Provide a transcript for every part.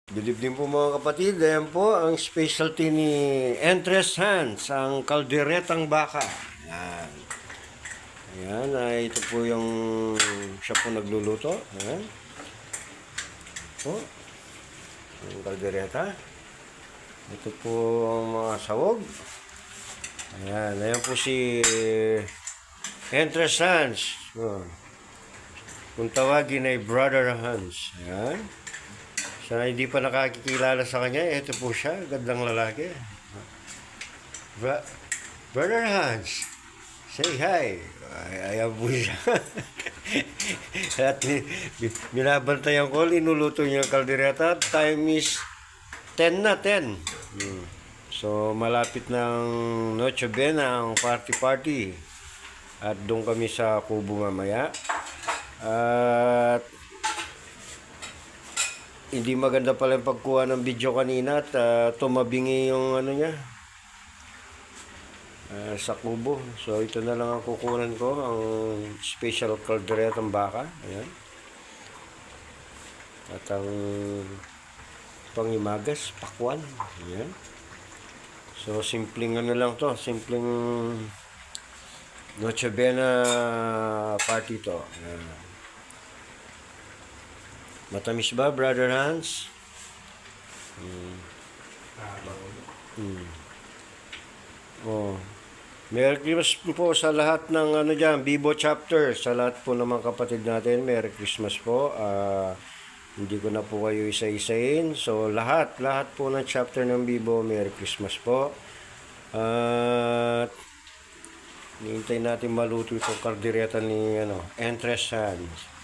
Good evening po mga kapatid. Ayan po ang specialty ni Entres Hans, ang kalderetang baka. Ayan. Ayan, ito po yung siya po nagluluto. Ayan. Po, yung kaldereta. Ito po ang mga sawog. Ayan, ayan po si Entres Hans. Kung tawagin ay Brother Hans. Ayan. Sa hindi pa nakakikilala sa kanya, ito po siya, gandang lalaki. Brother Hans, say hi. Ayan po siya. At binabantayan ko, linuluto niya ang kaldereta. Time is 10 na, 10. So, malapit ng Noche Buena ang party. At doon kami sa kubo mamaya. At hindi maganda pala yung pagkuha ng video kanina at tumabingi yung ano niya sa kubo. So ito na lang ang kukunan ko, ang special calderetang baka. Ayan. At ang pangimagas, pakwan. Ayan. So simpleng ano lang to, simpleng Noche Buena party to. Ayan. Matamis ba, Brother Hans? Oh. Merry Christmas po sa lahat ng ano dyan, Bibo chapter. Sa lahat po ng mga kapatid natin, Merry Christmas po. Hindi ko na po kayo isa-isain. So, lahat po ng chapter ng Bibo, Merry Christmas po. At hintay natin maluto itong kaldereta ni Entres Hans.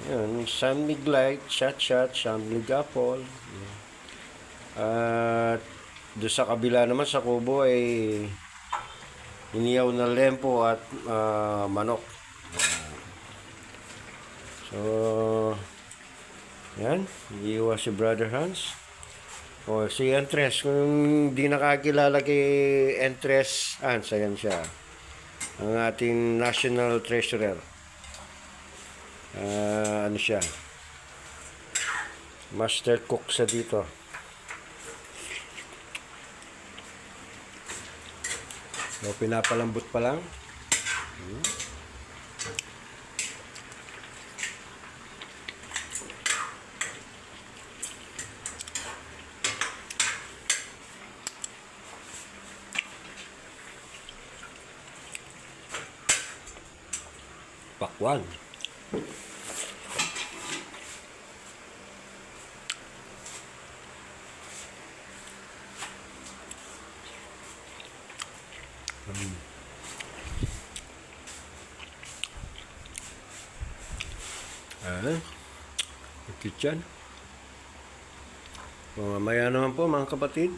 Yan, San Light, shot, San Apple. At doon sa kabila naman sa kubo ay iniyaw na lempo at manok. So, yan, iiwa si Brother Hans. O, si Entres, kung hindi nakakilala kay Entres Hans, ayan siya. Ang ating national treasurer. Ano siya? Master cook sa dito. So, pinapalambot pa lang. Pakwan. Kitchen. Mamaya naman po mga kapatid.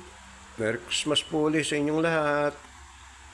Merry Christmas po ulit sa inyong lahat.